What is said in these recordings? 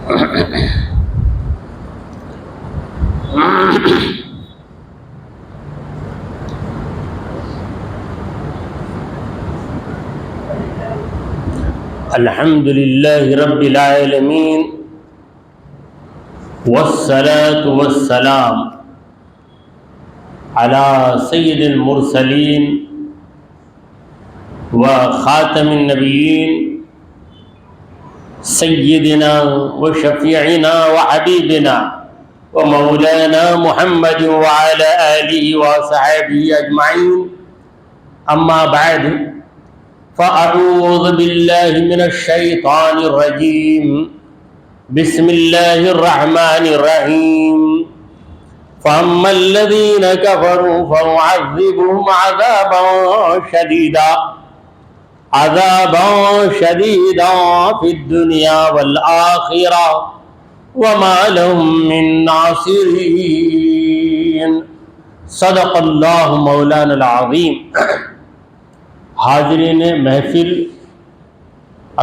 الحمد لله رب العالمين والصلاة والسلام على سيد المرسلين وخاتم النبيين سيدنا وشفيعنا وحبيبنا ومولانا محمد وعلى آله وصحبه أجمعين. أما بعد، فأعوذ بالله من الشيطان الرجيم. بسم الله الرحمن الرحيم. فأما الذين كفروا فأعذبهم عذابا شديدا في الدنيا والآخرة وما لهم من ناصرين. صدق اللہ مولانا العظیم. حاضرین محفل،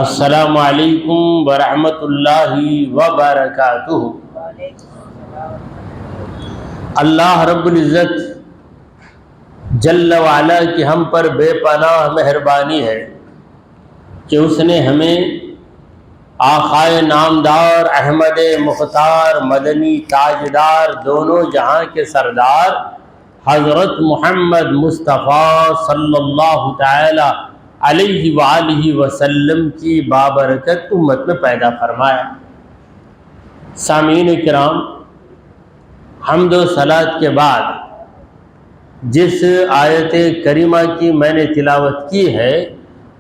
السلام علیکم ورحمۃ اللہ وبرکاتہ. اللہ رب العزت جل وعلا کی ہم پر بے پناہ مہربانی ہے کہ اس نے ہمیں آقائے نامدار احمد مختار مدنی تاجدار دونوں جہاں کے سردار حضرت محمد مصطفیٰ صلی اللہ تعالی علیہ وآلہ وسلم کی بابرکت امت میں پیدا فرمایا. سامعین کرام، حمد و صلاۃ کے بعد جس آیت کریمہ کی میں نے تلاوت کی ہے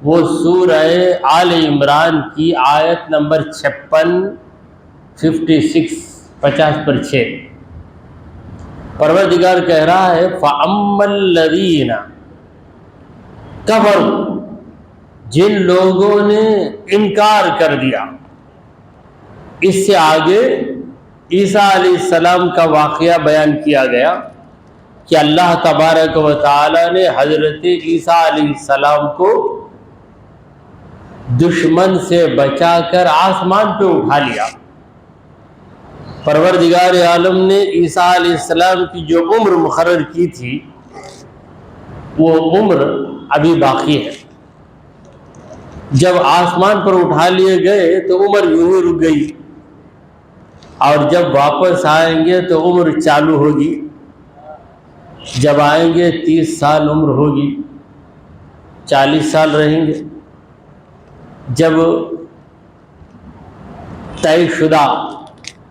وہ سورہ آل عمران کی آیت نمبر 50/6. پروردگار کہہ رہا ہے فَأَمَّا الَّذِينَ كَفَرُوا، جن لوگوں نے انکار کر دیا. اس سے آگے عیسیٰ علیہ السلام کا واقعہ بیان کیا گیا کہ اللہ تبارک و تعالی نے حضرت عیسیٰ علیہ السلام کو دشمن سے بچا کر آسمان پہ اٹھا لیا. پروردگار عالم نے عیسیٰ علیہ السلام کی جو عمر مقرر کی تھی وہ عمر ابھی باقی ہے. جب آسمان پر اٹھا لیے گئے تو عمر یوں ہی رک گئی، اور جب واپس آئیں گے تو عمر چالو ہوگی. جب آئیں گے 30 سال عمر ہوگی، 40 سال رہیں گے. جب طے شدہ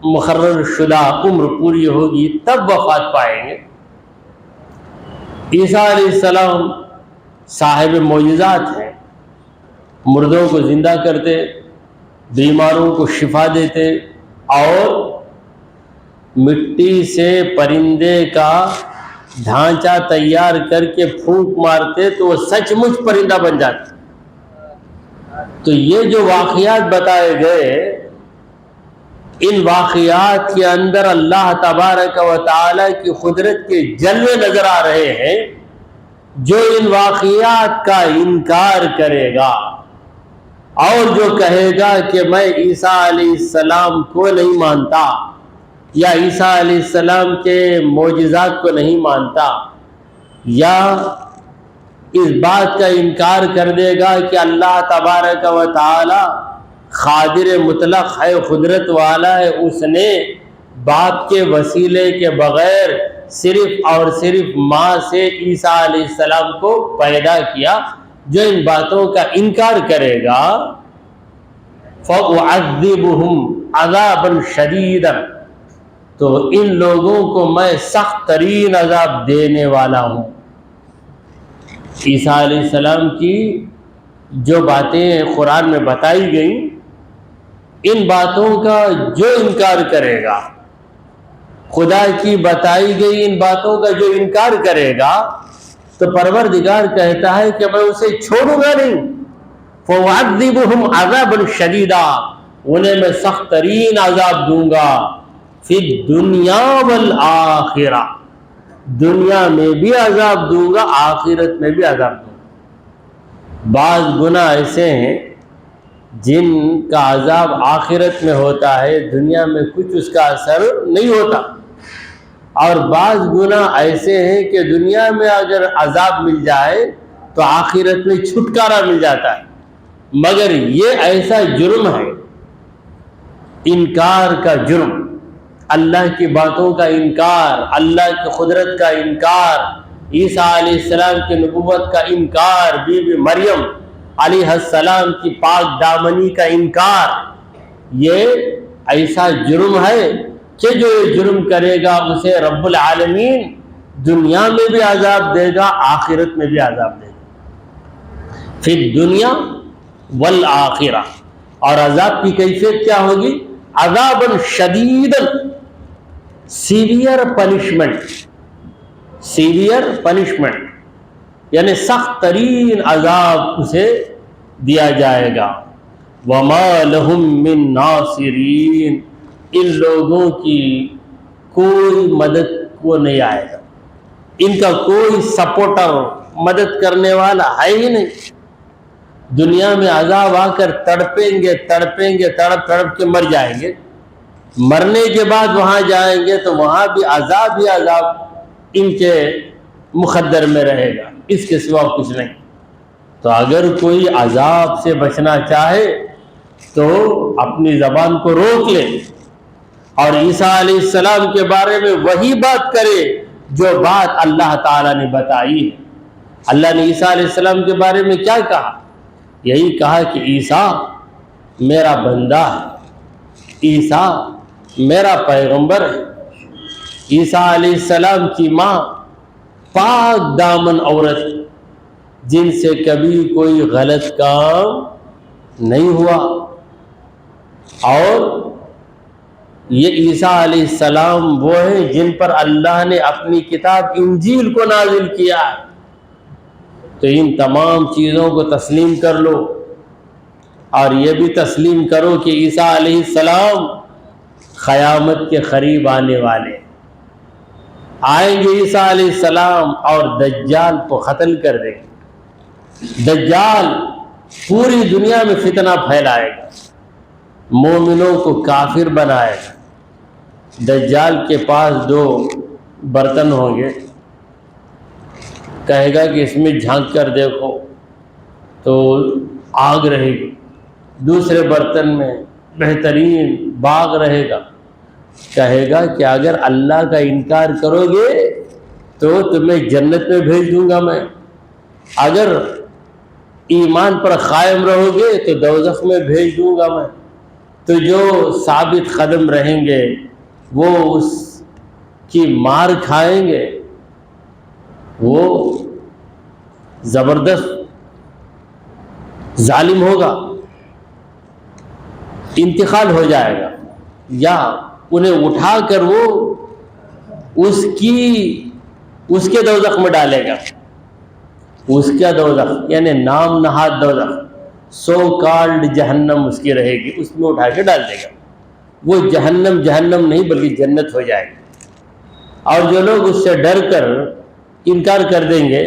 مقرر شدہ عمر پوری ہوگی تب وفات پائیں گے. عیسیٰ علیہ السلام صاحب معجزات ہیں، مردوں کو زندہ کرتے، بیماروں کو شفا دیتے، اور مٹی سے پرندے کا ڈھانچہ تیار کر کے پھونک مارتے تو وہ سچ مچ پرندہ بن جاتا. تو یہ جو واقعات بتائے گئے، ان واقعات کے اندر اللہ تبارک و تعالی کی قدرت کے جلوے نظر آ رہے ہیں. جو ان واقعات کا انکار کرے گا اور جو کہے گا کہ میں عیسیٰ علیہ السلام کو نہیں مانتا یا عیسیٰ علیہ السلام کے معجزات کو نہیں مانتا، یا اس بات کا انکار کر دے گا کہ اللہ تبارک و تعالی قادر مطلق ہے، قدرت والا ہے، اس نے باپ کے وسیلے کے بغیر صرف اور صرف ماں سے عیسیٰ علیہ السلام کو پیدا کیا، جو ان باتوں کا انکار کرے گا فَأُعَذِّبُهُمْ عَذَابًا شَدِيدًا، تو ان لوگوں کو میں سخت ترین عذاب دینے والا ہوں. عیسیٰ علیہ السلام کی جو باتیں قرآن میں بتائی گئیں، ان باتوں کا جو انکار کرے گا، خدا کی بتائی گئی ان باتوں کا جو انکار کرے گا، تو پروردگار کہتا ہے کہ میں اسے چھوڑوں گا نہیں. فَأُعَذِّبُهُمْ عَذَابًا شَدِيدًا، انہیں میں سخت ترین عذاب دوں گا. فی الدنیا والآخرہ، دنیا میں بھی عذاب دوں گا، آخرت میں بھی عذاب دوں گا. بعض گناہ ایسے ہیں جن کا عذاب آخرت میں ہوتا ہے، دنیا میں کچھ اس کا اثر نہیں ہوتا، اور بعض گناہ ایسے ہیں کہ دنیا میں اگر عذاب مل جائے تو آخرت میں چھٹکارا مل جاتا ہے، مگر یہ ایسا جرم ہے، انکار کا جرم، اللہ کی باتوں کا انکار، اللہ کی قدرت کا انکار، عیسیٰ علیہ السلام کی نبوت کا انکار، بی بی مریم علیہ السلام کی پاک دامنی کا انکار، یہ ایسا جرم ہے کہ جو یہ جرم کرے گا اسے رب العالمین دنیا میں بھی عذاب دے گا، آخرت میں بھی عذاب دے گا، فی الدنیا والآخرہ۔ اور عذاب کی کیفیت کیا ہوگی؟ عذابا شدیدا، سیویئر پنشمنٹ، سیویئر پنشمنٹ یعنی سخت ترین عذاب اسے دیا جائے گا۔ وما لہم من ناصرین، ان لوگوں کی کوئی مدد کو نہیں آئے گا، ان کا کوئی سپورٹر، مدد کرنے والا ہے ہی نہیں۔ دنیا میں عذاب آ کر تڑپیں گے، تڑپ کے مر جائیں گے، مرنے کے بعد وہاں جائیں گے تو وہاں بھی عذاب ہی عذاب ان کے مقدر میں رہے گا، اس کے سوا کچھ نہیں۔ تو اگر کوئی عذاب سے بچنا چاہے تو اپنی زبان کو روک لے اور عیسیٰ علیہ السلام کے بارے میں وہی بات کرے جو بات اللہ تعالیٰ نے بتائی ہے۔ اللہ نے عیسیٰ علیہ السلام کے بارے میں کیا کہا؟ یہی کہا کہ عیسیٰ میرا بندہ ہے، عیسیٰ میرا پیغمبر ہے۔ عیسیٰ علیہ السلام کی ماں پاک دامن عورت، جن سے کبھی کوئی غلط کام نہیں ہوا، اور یہ عیسیٰ علیہ السلام وہ ہیں جن پر اللہ نے اپنی کتاب انجیل کو نازل کیا ہے۔ تو ان تمام چیزوں کو تسلیم کر لو، اور یہ بھی تسلیم کرو کہ عیسیٰ علیہ السلام قیامت کے قریب آنے والے آئیں گے۔ عیسیٰ علیہ السلام اور دجال کو قتل کر دیں گے۔ دجال پوری دنیا میں فتنہ پھیلائے گا، مومنوں کو کافر بنائے گا۔ دجال کے پاس 2 برتن ہوں گے، کہے گا کہ اس میں جھانک کر دیکھو تو آگ رہے گی، دوسرے برتن میں بہترین باغ رہے گا، کہے گا کہ اگر اللہ کا انکار کرو گے تو تمہیں جنت میں بھیج دوں گا میں، اگر ایمان پر قائم رہو گے تو دوزخ میں بھیج دوں گا میں۔ تو جو ثابت قدم رہیں گے وہ اس کی مار کھائیں گے، وہ زبردست ظالم ہوگا، انتقال ہو جائے گا، یا انہیں اٹھا کر وہ اس کے دوزخ میں ڈالے گا۔ اس کا دوزخ یعنی نام نہاد دوزخ، سو کالڈ جہنم اس کی رہے گی، اس میں اٹھا کے ڈال دے گا۔ وہ جہنم نہیں بلکہ جنت ہو جائے گی۔ اور جو لوگ اس سے ڈر کر انکار کر دیں گے،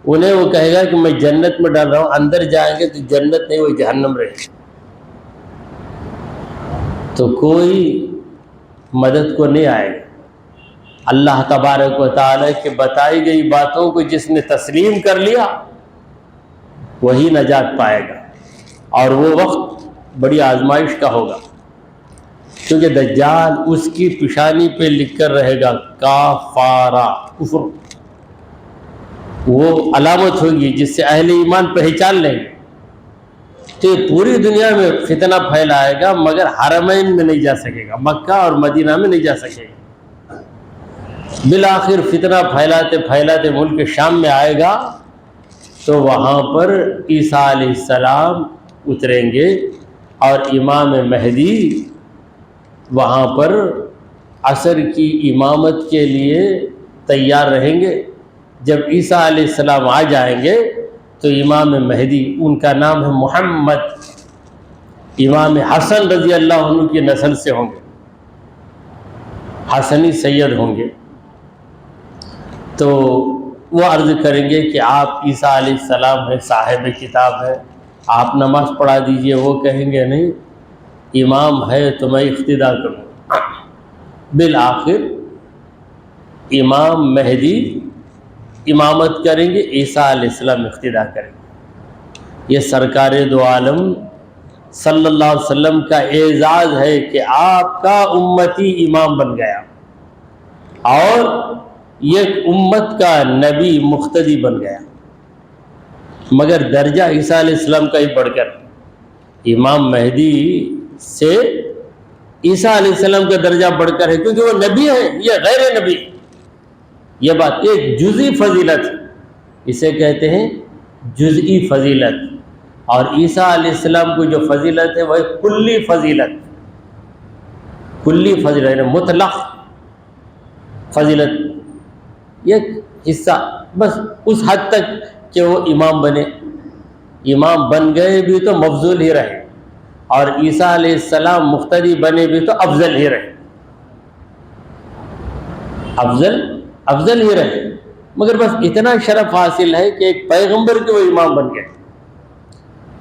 انہیں وہ کہے گا کہ میں جنت میں ڈال رہا ہوں، اندر جائیں گے تو جنت نہیں، وہ جہنم رہے گی۔ تو کوئی مدد کو نہیں آئے گا۔ اللہ تبارک و تعالیٰ کے بتائی گئی باتوں کو جس نے تسلیم کر لیا وہی نجات پائے گا، اور وہ وقت بڑی آزمائش کا ہوگا، کیونکہ دجال اس کی پیشانی پہ لکھ کر رہے گا کافارہ، کفر، وہ علامت ہوگی جس سے اہل ایمان پہچان لیں گے۔ تو یہ پوری دنیا میں فتنہ پھیلائے گا، مگر حرمین میں نہیں جا سکے گا، مکہ اور مدینہ میں نہیں جا سکے گا۔ بالآخر فتنہ پھیلاتے پھیلاتے ملک شام میں آئے گا، تو وہاں پر عیسیٰ علیہ السلام اتریں گے، اور امام مہدی وہاں پر عصر کی امامت کے لیے تیار رہیں گے۔ جب عیسیٰ علیہ السلام آ جائیں گے تو امام مہدی، ان کا نام ہے محمد، امام حسن رضی اللہ عنہ کی نسل سے ہوں گے، حسنی سید ہوں گے۔ تو وہ عرض کریں گے کہ آپ عیسیٰ علیہ السلام ہیں، صاحب کتاب ہے، آپ نماز پڑھا دیجئے، وہ کہیں گے نہیں امام ہے تو میں اقتدا کروں۔ بالآخر امام مہدی امامت کریں گے، عیسیٰ علیہ السلام اقتدا کریں گے۔ یہ سرکار دو عالم صلی اللہ علیہ وسلم کا اعزاز ہے کہ آپ کا امتی امام بن گیا اور یہ امت کا نبی مقتدی بن گیا۔ مگر درجہ عیسیٰ علیہ السلام کا ہی بڑھ کر، امام مہدی سے عیسیٰ علیہ السلام کا درجہ بڑھ کر ہے، کیونکہ وہ نبی ہے، یہ غیر نبی۔ یہ بات ایک جزئی فضیلت، اسے کہتے ہیں جزئی فضیلت، اور عیسیٰ علیہ السلام کو جو فضیلت ہے وہ کلی فضیلت، کلی فضیلت یعنی مطلق فضیلت، ایک حصہ بس اس حد تک کہ وہ امام بنے۔ امام بن گئے بھی تو مفضول ہی رہے، اور عیسیٰ علیہ السلام مقتدی بنے بھی تو افضل ہی رہے، افضل ہی رہے، مگر بس اتنا شرف حاصل ہے کہ ایک پیغمبر کے وہ امام بن گئے۔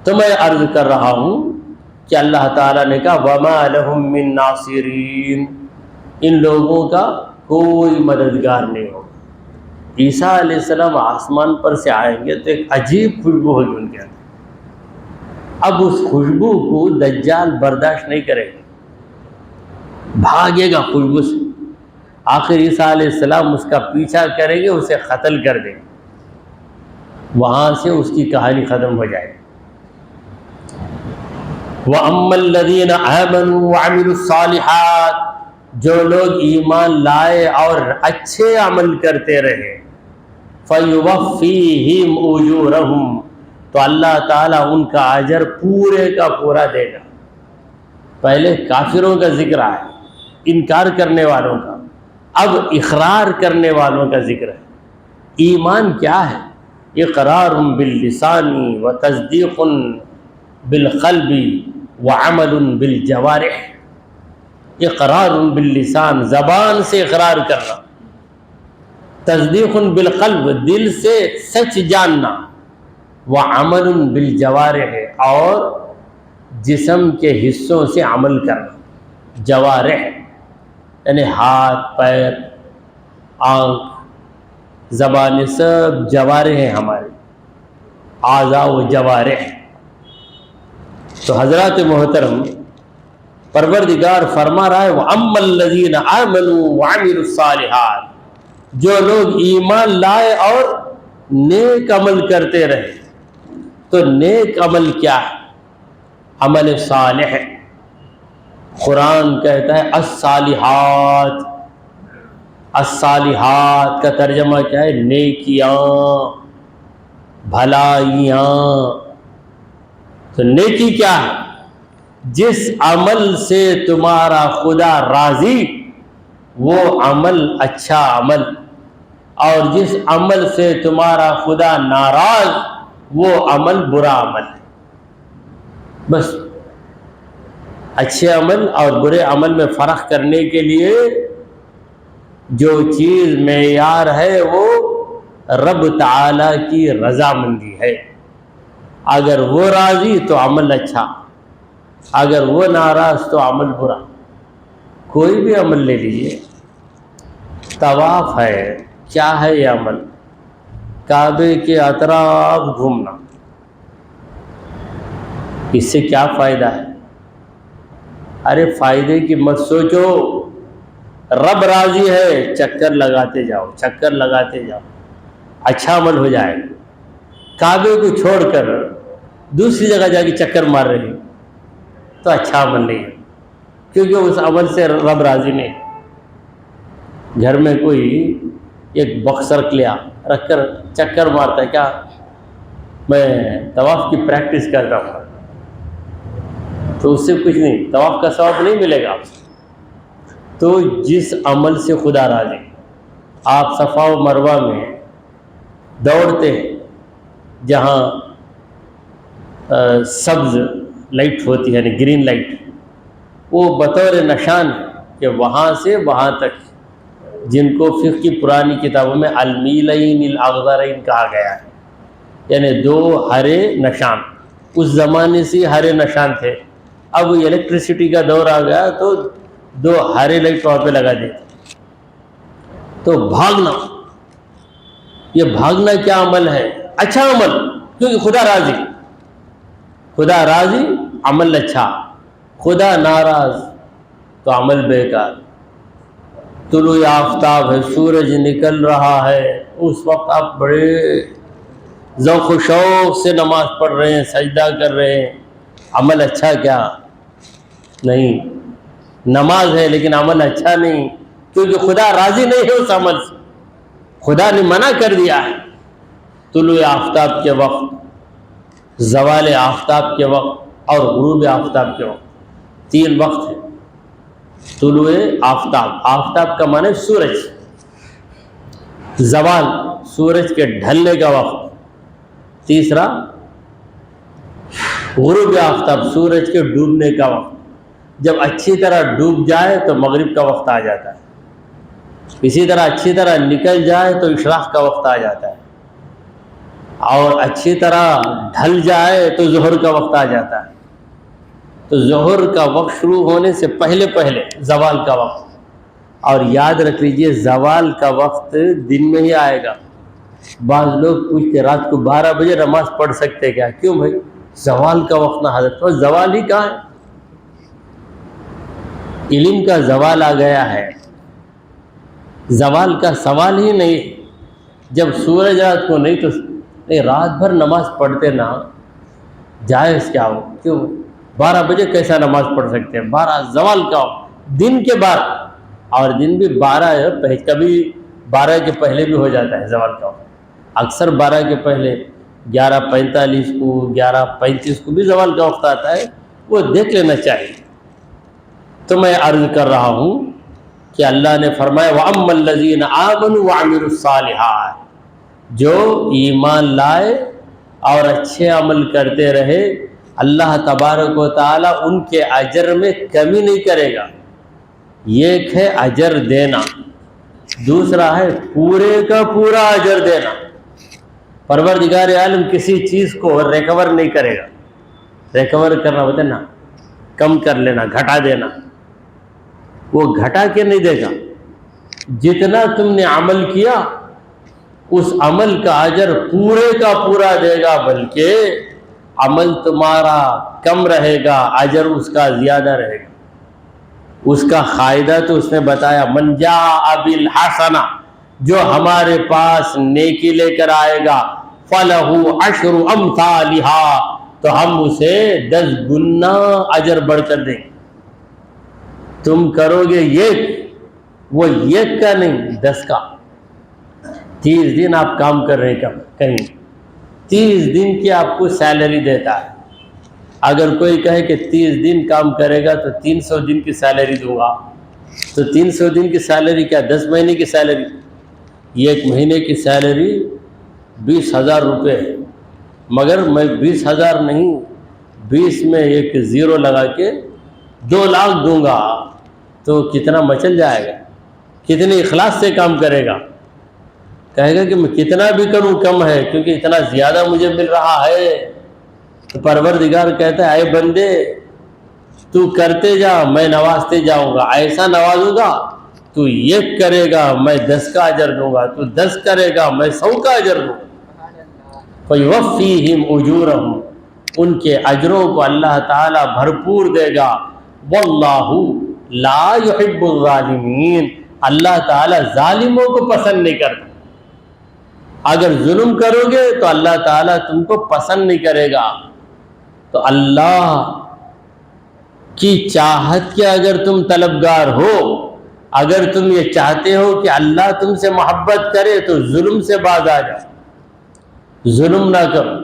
تو میں عرض کر رہا ہوں کہ اللہ تعالیٰ نے کہا وَمَا لَهُم مِّن نَاصِرِينَ، ان لوگوں کا کوئی مددگار نہیں ہوگا۔ عیسیٰ علیہ السلام آسمان پر سے آئیں گے تو ایک عجیب خوشبو ہوگی ان کے اندر، اب اس خوشبو کو دجال برداشت نہیں کرے گا، بھاگے گا خوشبو سے، آخر عیسیٰ علیہ السلام اس کا پیچھا کریں گے، اسے قتل کر دیں گے، وہاں سے اس کی کہانی ختم ہو جائے گی۔ وَأَمَّا الَّذِينَ آمَنُوا وَعَمِلُوا الصَّالِحَاتِ، جو لوگ ایمان لائے اور اچھے عمل کرتے رہے، فَيُوَفِّيهِمْ أُجُورَهُمْ، تو اللہ تعالیٰ ان کا اجر پورے کا پورا دے گا۔ پہلے کافروں کا ذکر ہے، انکار کرنے والوں کا، اب اقرار کرنے والوں کا ذکر ہے۔ ایمان کیا ہے؟ اقرار باللسان وتصدیق بالقلب وعمل بالجوارح۔ اقرار باللسان، زبان سے اقرار کرنا، تصدیق بالقلب، دل سے سچ جاننا، وعمل بالجوارح، اور جسم کے حصوں سے عمل کرنا۔ جوارح یعنی ہاتھ، پیر، آنکھ، زبان، سب جوارح ہیں ہمارے، اعضاء و جوارح۔ تو حضرات محترم، پروردگار فرما رہا ہے وَأَمَّا الَّذِينَ آمَنُوا وَعَمِلُوا الصَّالِحَاتِ، جو لوگ ایمان لائے اور نیک عمل کرتے رہے۔ تو نیک عمل کیا ہے؟ عمل صالح۔ قرآن کہتا ہے الصالحات، الصالحات کا ترجمہ کیا ہے؟ نیکیاں، بھلائیاں۔ تو نیکی کیا ہے؟ جس عمل سے تمہارا خدا راضی وہ عمل اچھا عمل، اور جس عمل سے تمہارا خدا ناراض وہ عمل برا عمل ہے۔ بس اچھے عمل اور برے عمل میں فرق کرنے کے لیے جو چیز معیار ہے وہ رب تعالیٰ کی رضامندی ہے۔ اگر وہ راضی تو عمل اچھا، اگر وہ ناراض تو عمل برا۔ کوئی بھی عمل لے لیجیے، طواف ہے، کیا ہے یہ عمل؟ کعبے کے اطراف گھومنا، اس سے کیا فائدہ ہے؟ ارے فائدے کی مت سوچو، رب راضی ہے، چکر لگاتے جاؤ، چکر لگاتے جاؤ، اچھا عمل ہو جائے گا۔ کعبے کو چھوڑ کر دوسری جگہ جا کے چکر مار رہے ہیں تو اچھا عمل نہیں ہے، کیونکہ اس عمل سے رب راضی نہیں۔ گھر میں کوئی ایک باکس رکھ لیا، رکھ کر چکر مارتا ہے، کیا میں طواف کی پریکٹس کر رہا ہوں، تو اس سے کچھ نہیں، طواف کا ثواب نہیں ملے گا آپ سے۔ تو جس عمل سے خدا راضی، آپ صفا و مروہ میں دوڑتے ہیں جہاں سبز لائٹ ہوتی ہے یعنی گرین لائٹ، وہ بطور نشان ہے کہ وہاں سے وہاں تک، جن کو فقہ کی پرانی کتابوں میں المیلین الاخضرین کہا گیا ہے، یعنی دو ہرے نشان، اس زمانے سے ہرے نشان تھے. اب الیکٹریسٹی کا دور آ گیا تو 2 ہرے لائٹ وہاں پہ لگا دیتے. تو بھاگنا، یہ بھاگنا کیا عمل ہے؟ اچھا عمل، کیونکہ خدا راضی. خدا راضی عمل اچھا، خدا ناراض تو عمل بیکار. طلوع آفتاب ہے، سورج نکل رہا ہے، اس وقت آپ بڑے ذوق و شوق سے نماز پڑھ رہے ہیں، سجدہ کر رہے ہیں، عمل اچھا کیا نہیں. نماز ہے لیکن عمل اچھا نہیں، کیونکہ خدا راضی نہیں ہے اس عمل سے، خدا نے منع کر دیا ہے. طلوع آفتاب کے وقت، زوال آفتاب کے وقت اور غروب آفتاب کے وقت، 3 وقت ہیں. طلوع آفتاب، آفتاب کا معنی سورج، زوال سورج کے ڈھلنے کا وقت، تیسرا غروب آفتاب سورج کے ڈوبنے کا وقت. جب اچھی طرح ڈوب جائے تو مغرب کا وقت آ جاتا ہے، اسی طرح اچھی طرح نکل جائے تو اشراق کا وقت آ جاتا ہے، اور اچھی طرح ڈھل جائے تو ظہر کا وقت آ جاتا ہے. تو ظہر کا وقت شروع ہونے سے پہلے پہلے زوال کا وقت. اور یاد رکھ لیجئے زوال کا وقت دن میں ہی آئے گا. بعض لوگ پوچھتے رات کو 12 بجے نماز پڑھ سکتے کیا؟ کیوں بھائی؟ زوال کا وقت نہ حضرت، تو زوال ہی کہاں ہے؟ علم کا زوال آ گیا ہے، زوال کا سوال ہی نہیں. جب سورج رات کو نہیں تو نہیں، رات بھر نماز پڑھتے نا، جائز کیا ہو؟ کیوں 12 بجے کیسا نماز پڑھ سکتے ہیں؟ 12 زوال کا ہو، دن کے 12، اور دن بھی 12 ہے، کبھی 12 کے پہلے بھی ہو جاتا ہے زوال کا وقت. اکثر 12 کے پہلے 11:45 کو 11:35 کو بھی زوال کا وقت آتا ہے، وہ دیکھ لینا چاہیے. تو میں عرض کر رہا ہوں کہ اللہ نے فرمایا وَأَمَّا الَّذِينَ آمَنُوا وَعَمِلُوا الصَّالِحَاتِ، جو ایمان لائے اور اچھے عمل کرتے رہے، اللہ تبارک و تعالیٰ ان کے اجر میں کمی نہیں کرے گا. ایک ہے اجر دینا، دوسرا ہے پورے کا پورا اجر دینا. پروردگار عالم کسی چیز کو ریکور نہیں کرے گا. ریکور کرنا ہوتا ہے نا، کم کر لینا، گھٹا دینا، وہ گھٹا کے نہیں دے گا. جتنا تم نے عمل کیا اس عمل کا اجر پورے کا پورا دے گا، بلکہ عمل تمہارا کم رہے گا، اجر اس کا زیادہ رہے گا. اس کا فائدہ تو اس نے بتایا، من جاء بالحسنہ، جو ہمارے پاس نیکی لے کر آئے گا، فلہ عشر امثالہا، تو ہم اسے 10 گنا اجر بڑھ کر دیں گے. تم کرو گے ایک، وہ ایک کا نہیں 10 کا. 30 دن آپ کام کر رہے ہیں کہیں، 30 دن کی آپ کو سیلری دیتا ہے. اگر کوئی کہے کہ 30 دن کام کرے گا تو 300 دن کی سیلری دوں گا، تو 300 دن کی سیلری کیا 10 مہینے کی سیلری؟ ایک مہینے کی سیلری 20,000 روپے ہے، مگر میں 20,000 نہیں، 20 میں ایک زیرو لگا کے 2 لاکھ دوں گا، تو کتنا مچل جائے گا، کتنے اخلاص سے کام کرے گا. کہے گا کہ میں کتنا بھی کروں کم ہے، کیونکہ اتنا زیادہ مجھے مل رہا ہے. تو پروردگار کہتا ہے اے بندے تو کرتے جا، میں نوازتے جاؤں گا. ایسا نوازوں گا تو 1 کرے گا میں 10 کا اجر دوں گا، تو 10 کرے گا میں 100 کا اجر دوں گا. فَيُوَفِّيهِمْ أُجُورَهُمْ، ان کے اجروں کو اللہ تعالیٰ بھرپور دے گا. وَاللَّهُ لَا يُحِبُّ الظَّالِمِينَ، اللہ تعالیٰ ظالموں کو پسند نہیں کرتا. اگر ظلم کرو گے تو اللہ تعالیٰ تم کو پسند نہیں کرے گا. تو اللہ کی چاہت کے اگر تم طلبگار ہو، اگر تم یہ چاہتے ہو کہ اللہ تم سے محبت کرے، تو ظلم سے باز آ جاؤ. ظلم نہ کرو،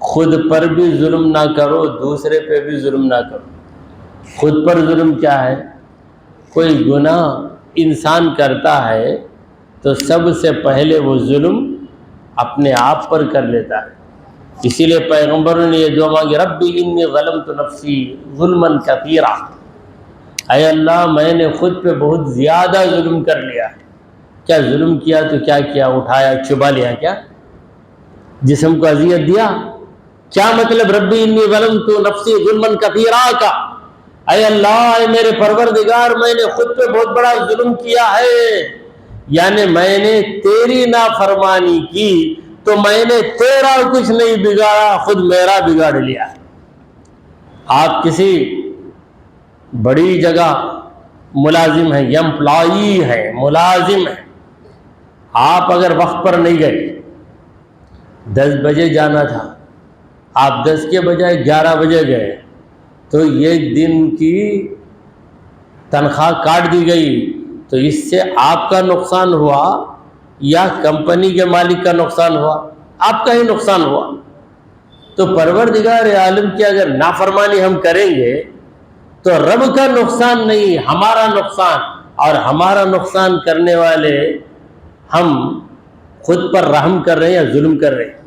خود پر بھی ظلم نہ کرو، دوسرے پہ بھی ظلم نہ کرو. خود پر ظلم کیا ہے؟ کوئی گناہ انسان کرتا ہے تو سب سے پہلے وہ ظلم اپنے آپ پر کر لیتا ہے. اسی لیے پیغمبروں نے یہ دعا مانگی، ربی انی ظلمت نفسی ظلما کثیرا، اے اللہ میں نے خود پہ بہت زیادہ ظلم کر لیا. کیا ظلم کیا تو کیا کیا؟ اٹھایا چبا لیا؟ کیا جسم کو اذیت دیا؟ کیا مطلب ربی انی ظلمت نفسی ظلما کثیرا کا؟ اے اللہ، اے میرے پروردگار، میں نے خود پہ بہت بڑا ظلم کیا ہے، یعنی میں نے تیری نافرمانی کی تو میں نے تیرا کچھ نہیں بگاڑا، خود میرا بگاڑ لیا۔ آپ کسی بڑی جگہ ملازم ہیں، امپلائی ہے، ملازم ہے، آپ اگر وقت پر نہیں گئے، 10 بجے جانا تھا، آپ 10 کے بجائے 11 بجے گئے تو ایک دن کی تنخواہ کاٹ دی گئی، تو اس سے آپ کا نقصان ہوا یا کمپنی کے مالک کا نقصان ہوا؟ آپ کا ہی نقصان ہوا۔ تو پروردگار عالم کی اگر نافرمانی ہم کریں گے تو رب کا نقصان نہیں، ہمارا نقصان، اور ہمارا نقصان کرنے والے ہم خود پر رحم کر رہے ہیں یا ظلم کر رہے ہیں۔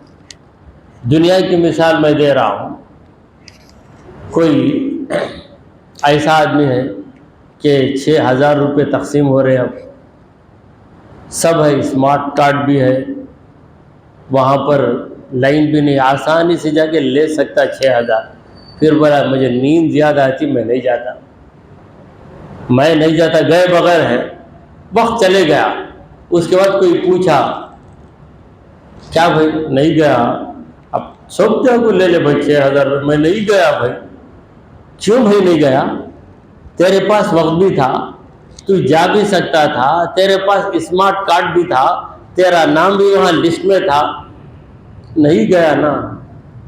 دنیا کی مثال میں دے رہا ہوں، کوئی ایسا آدمی ہے کہ 6,000 روپے تقسیم ہو رہے ہیں، اب سب ہے، اسمارٹ کارڈ بھی ہے، وہاں پر لائن بھی نہیں، آسانی سے جا کے لے سکتا 6,000۔ پھر بولا مجھے نیند زیادہ آتی، میں نہیں جاتا، گئے بغیر ہے، وقت چلے گیا۔ اس کے بعد کوئی پوچھا، کیا بھائی نہیں گیا؟ اب سب کیا کو لے لے بھائی 6,000، میں نہیں گیا بھائی۔ کیوں بھائی نہیں گیا؟ تیرے پاس وقت بھی تھا، تو جا بھی سکتا تھا، تیرے پاس اسمارٹ کارڈ بھی تھا، تیرا نام بھی وہاں لسٹ میں تھا، نہیں گیا نا۔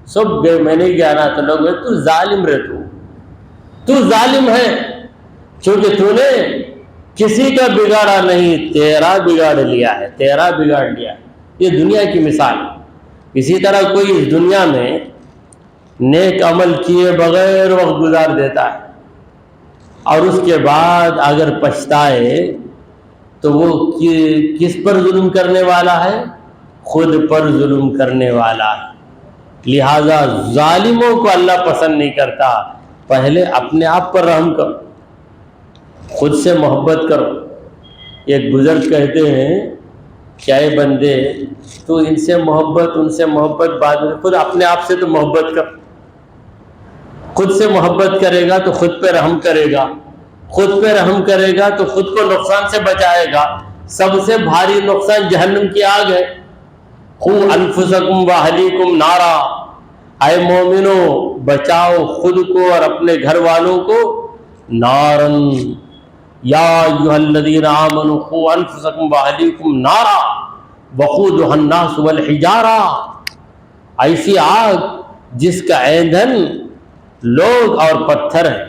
سب گئے، میں نہیں گیا نا، تو لوگ تو ظالم رہے، تو ظالم ہے، کیونکہ تو نے کسی کا بگاڑا نہیں، تیرا بگاڑ لیا ہے، تیرا بگاڑ لیا۔ یہ دنیا کی مثال۔ اسی طرح کوئی اس دنیا میں نیک عمل کیے بغیر وقت گزار دیتا ہے، اور اس کے بعد اگر پچھتائے تو وہ کس پر ظلم کرنے والا ہے؟ خود پر ظلم کرنے والا ہے۔ لہذا ظالموں کو اللہ پسند نہیں کرتا۔ پہلے اپنے آپ پر رحم کرو، خود سے محبت کرو۔ ایک بزرگ کہتے ہیں کہ اے بندے، تو ان سے محبت بعد میں، خود اپنے آپ سے تو محبت کر۔ خود سے محبت کرے گا تو خود پہ رحم کرے گا، خود پہ رحم کرے گا تو خود کو نقصان سے بچائے گا۔ سب سے بھاری نقصان جہنم کی آگ ہے۔ قُوا أَنفُسَكُمْ وَأَهْلِيكُمْ نَارًا، اے مومنو بچاؤ خود کو اور اپنے گھر والوں کو نارن، یا ایھا الذین آمنوا قُوا أَنفُسَكُمْ وَأَهْلِيكُمْ نَارًا وَقُودُهَا النَّاسُ وَالْحِجَارَةُ، ایسی آگ جس کا ایندھن لوگ اور پتھر ہیں،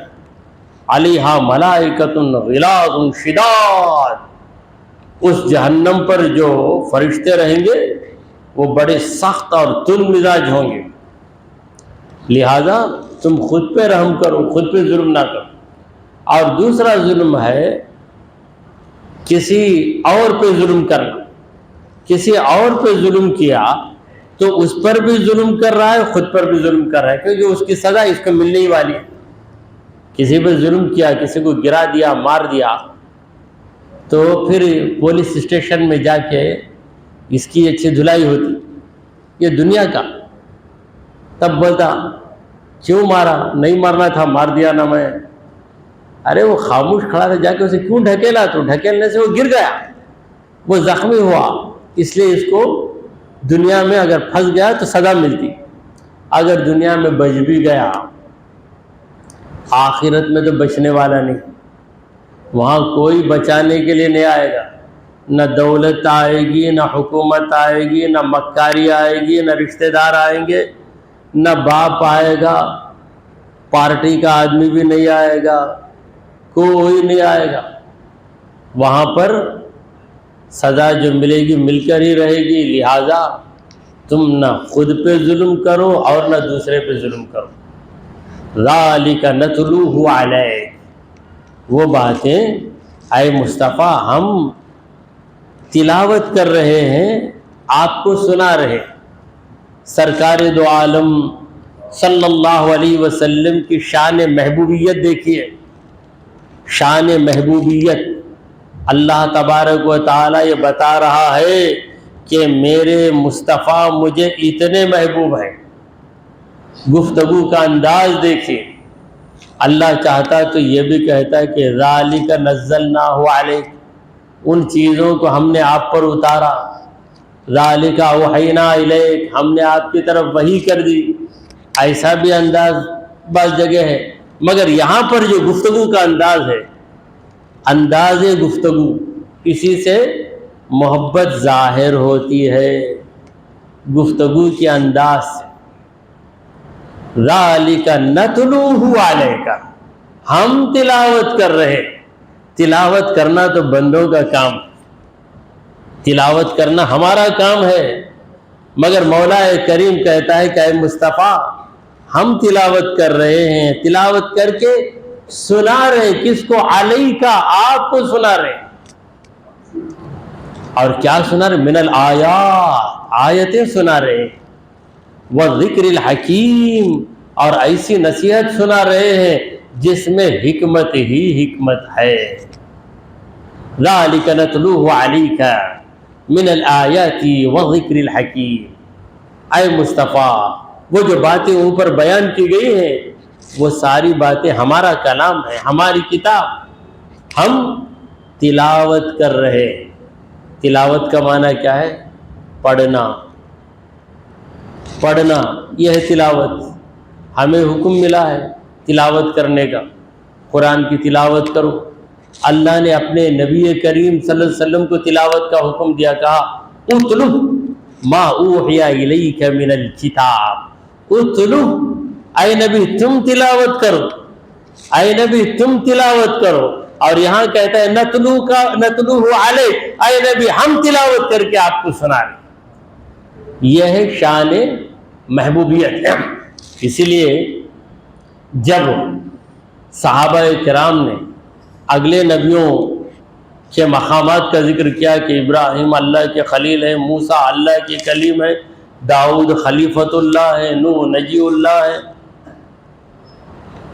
علیہا ملائکۃ غلاظ شداد، اس جہنم پر جو فرشتے رہیں گے وہ بڑے سخت اور تند مزاج ہوں گے۔ لہذا تم خود پہ رحم کرو، خود پہ ظلم نہ کرو۔ اور دوسرا ظلم ہے کسی اور پہ ظلم کرنا۔ کسی اور پہ ظلم کیا تو اس پر بھی ظلم کر رہا ہے، خود پر بھی ظلم کر رہا ہے، کیونکہ اس کی سزا اس کو ملنے ہی والی ہے۔ کسی پہ ظلم کیا، کسی کو گرا دیا، مار دیا، تو پھر پولیس اسٹیشن میں جا کے اس کی اچھی دھلائی ہوتی، یہ دنیا کا۔ تب بولتا کیوں مارا؟ نہیں مارنا تھا، مار دیا نا میں۔ ارے وہ خاموش کھڑا تھا، جا کے اسے کیوں ڈھکیلا؟ تو ڈھکیلنے سے وہ گر گیا، وہ زخمی ہوا، اس لیے اس کو دنیا میں اگر پھنس گیا تو سزا ملتی، اگر دنیا میں بچ بھی گیا آخرت میں تو بچنے والا نہیں، وہاں کوئی بچانے کے لیے نہیں آئے گا، نہ دولت آئے گی، نہ حکومت آئے گی، نہ مکاری آئے گی، نہ رشتہ دار آئیں گے، نہ باپ آئے گا، پارٹی کا آدمی بھی نہیں آئے گا، کوئی نہیں آئے گا۔ وہاں پر سزا جو ملے گی مل کر ہی رہے گی۔ لہٰذا تم نہ خود پہ ظلم کرو اور نہ دوسرے پہ ظلم کرو۔ ذالک نتلوہ علیک، وہ باتیں اے مصطفیٰ ہم تلاوت کر رہے ہیں، آپ کو سنا رہے۔ سرکار دو عالم صلی اللہ علیہ وسلم کی شان محبوبیت دیکھیے، شان محبوبیت۔ اللہ تبارک و تعالیٰ یہ بتا رہا ہے کہ میرے مصطفیٰ مجھے اتنے محبوب ہیں، گفتگو کا انداز دیکھیے. اللہ چاہتا تو یہ بھی کہتا ہے کہ ذالک نزلناہ علیک، ان چیزوں کو ہم نے آپ پر اتارا. ذالک اوحینا الیک، ہم نے آپ کی طرف وحی کر دی. ایسا بھی انداز بعض جگہ ہے. مگر یہاں پر جو گفتگو کا انداز ہے، انداز گفتگو، اسی سے محبت ظاہر ہوتی ہے، گفتگو کے انداز سے. ذالک نتلوہ علیک، ہم تلاوت کر رہے. تلاوت کرنا تو بندوں کا کام، تلاوت کرنا ہمارا کام ہے. مگر مولا کریم کہتا ہے کہ اے مصطفیٰ ہم تلاوت کر رہے ہیں. تلاوت کر کے سنا رہے. کس کو؟ علیک، آپ کو سنا رہے. اور کیا سنا رہے؟ من الآیات، آیتیں سنا رہے. والذکر الحکیم، اور ایسی نصیحت سنا رہے ہیں جس میں حکمت ہی حکمت ہے. ذالک نتلوہ علیک من الآیات والذکر الحکیم. اے مصطفیٰ وہ جو باتیں اوپر بیان کی گئی ہیں وہ ساری باتیں ہمارا کلام ہے، ہماری کتاب. ہم تلاوت کر رہے. تلاوت کا معنی کیا ہے؟ پڑھنا. پڑھنا یہ ہے تلاوت. ہمیں حکم ملا ہے تلاوت کرنے کا. قرآن کی تلاوت کرو. اللہ نے اپنے نبی کریم صلی اللہ علیہ وسلم کو تلاوت کا حکم دیا. کہا اتلو ما اوحی الیک من الکتاب. اتلو، اے نبی تم تلاوت کرو، اے نبی تم تلاوت کرو. اور یہاں کہتا ہے نتلوہ علیک، اے نبی ہم تلاوت کر کے آپ کو سنا رہے. یہ ہے شان محبوبیت. اسی لیے جب صحابہ کرام نے اگلے نبیوں کے مقامات کا ذکر کیا کہ ابراہیم اللہ کے خلیل ہیں، موسیٰ اللہ کے کلیم ہے، داؤد خلیفۃ اللہ ہے، نوح نجی اللہ ہے،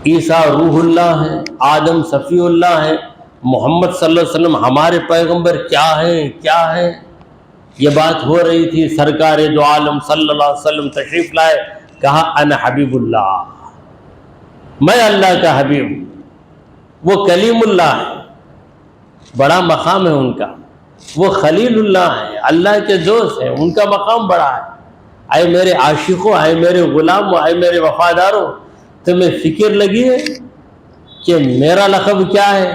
عیسیٰ روح اللہ ہے، آدم صفی اللہ ہے، محمد صلی اللہ علیہ وسلم ہمارے پیغمبر کیا ہیں کیا ہے. یہ بات ہو رہی تھی. سرکار دو عالم صلی اللہ علیہ وسلم تشریف لائے. کہا انا حبیب اللہ، میں اللہ کا حبیب ہوں. وہ کلیم اللہ ہے، بڑا مقام ہے ان کا. وہ خلیل اللہ ہے، اللہ کے دوست ہیں، ان کا مقام بڑا ہے. اے میرے عاشقوں، اے میرے غلاموں، اے میرے وفاداروں، تمہیں فکر لگی ہے کہ میرا لقب کیا ہے؟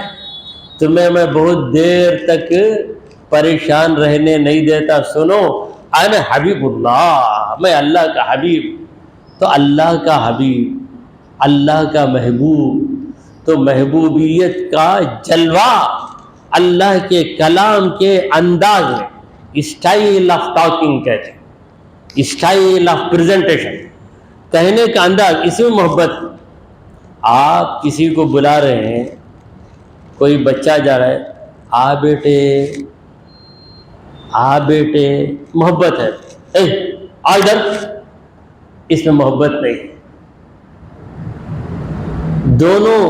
تمہیں میں بہت دیر تک پریشان رہنے نہیں دیتا. سنو، انا حبیب اللہ، میں اللہ کا حبیب. تو اللہ کا حبیب، اللہ کا محبوب، تو محبوبیت کا جلوہ اللہ کے کلام کے انداز میں، اسٹائل آف ٹاکنگ کہتے ہیں، اسٹائل آف پریزنٹیشن، کہنے کا انداز، اسی میں محبت. آپ کسی کو بلا رہے ہیں، کوئی بچہ جا رہا ہے، آ بیٹے آ بیٹے، محبت ہے. اے آ ادھر، اس میں محبت نہیں. دونوں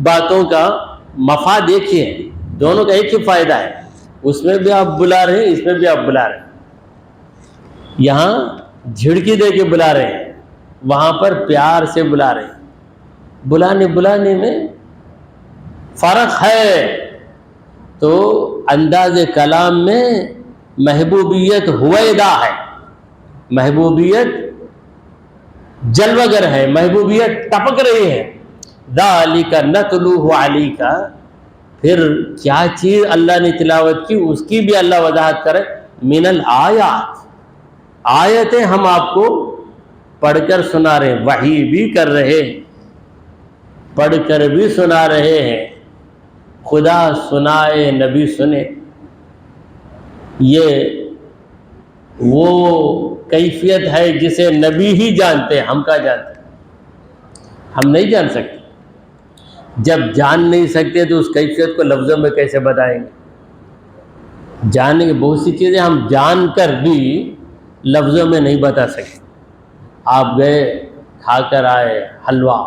باتوں کا مفاد ایک ہی ہے، دونوں کا ایک ہی فائدہ ہے. اس میں بھی آپ بلا رہے ہیں، اس میں بھی آپ بلا رہے ہیں. یہاں جھڑکی دے کے بلا رہے ہیں، وہاں پر پیار سے بلا رہے ہیں. بلانے میں فرق ہے. تو انداز کلام میں محبوبیت ہویدا ہے، محبوبیت جلوگر ہے، محبوبیت ٹپک رہی ہے. ذالک نتلوہ علیک. پھر کیا چیز اللہ نے تلاوت کی، اس کی بھی اللہ وضاحت کرے. من الآیات، آیتیں ہم آپ کو پڑھ کر سنا رہے ہیں، وحی بھی کر رہے ہیں، پڑھ کر بھی سنا رہے ہیں. خدا سنائے نبی سنے. یہ وہ کیفیت ہے جسے نبی ہی جانتے ہیں، ہم کیا جانتے ہیں؟ ہم نہیں جان سکتے. جب جان نہیں سکتے تو اس کیفیت کو لفظوں میں کیسے بتائیں گے؟ جاننے کی بہت سی چیزیں ہم جان کر بھی لفظوں میں نہیں بتا سکتے. آپ گئے، کھا کر آئے حلوہ،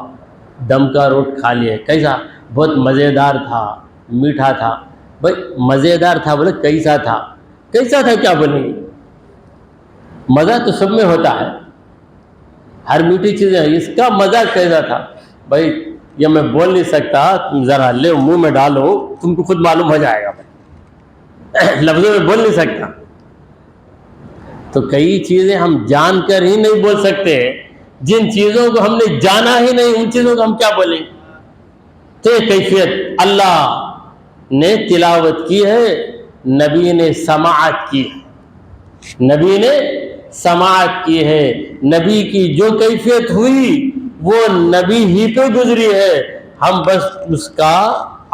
دم کا روٹ کھا لیے، کیسا؟ بہت مزیدار تھا، میٹھا تھا. بھائی مزیدار تھا بولے کیسا تھا؟ کیسا تھا کیا بولیں گے؟ مزہ تو سب میں ہوتا ہے. ہر میٹھی چیزیں. اس کا مزہ کیسا تھا بھائی, یہ میں بول نہیں سکتا, تم ذرا لے منہ میں ڈالو, تم کو خود معلوم ہو جائے گا بھائی, لفظوں میں بول نہیں سکتا. تو کئی چیزیں ہم جان کر ہی نہیں بول سکتے, جن چیزوں کو ہم نے جانا ہی نہیں ان چیزوں کو ہم کیا بولیں. تو یہ کیفیت اللہ نے تلاوت کی ہے, نبی نے سماعت کی ہے, نبی نے سماعت کی ہے. نبی کی جو کیفیت ہوئی وہ نبی ہی پہ گزری ہے, ہم بس اس کا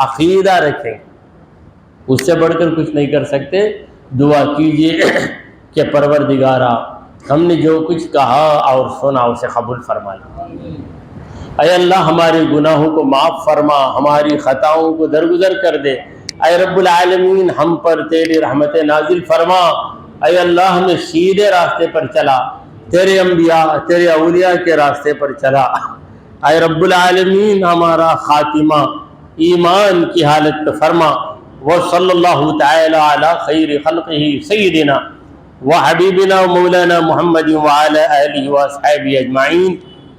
عقیدہ رکھیں, اس سے بڑھ کر کچھ نہیں کر سکتے. دعا کیجیے کہ پروردگارا ہم نے جو کچھ کہا اور سنا اسے قبول فرما لے. اے اللہ ہمارے گناہوں کو معاف فرما, ہماری خطاؤں کو درگزر کر دے. اے رب العالمین ہم پر تیری رحمت نازل فرما. اے اللہ ہمیں سیدھے راستے پر چلا, تیرے انبیاء تیرے اولیاء کے راستے پر چلا. اے رب العالمین ہمارا خاتمہ ایمان کی حالت پہ فرما. وصلی اللہ تعالی علی خیر خلقہ سیدنا وحبیبنا مولانا محمد وعلی آلہ واصحابہ اجمعین.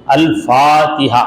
الفاتحہ.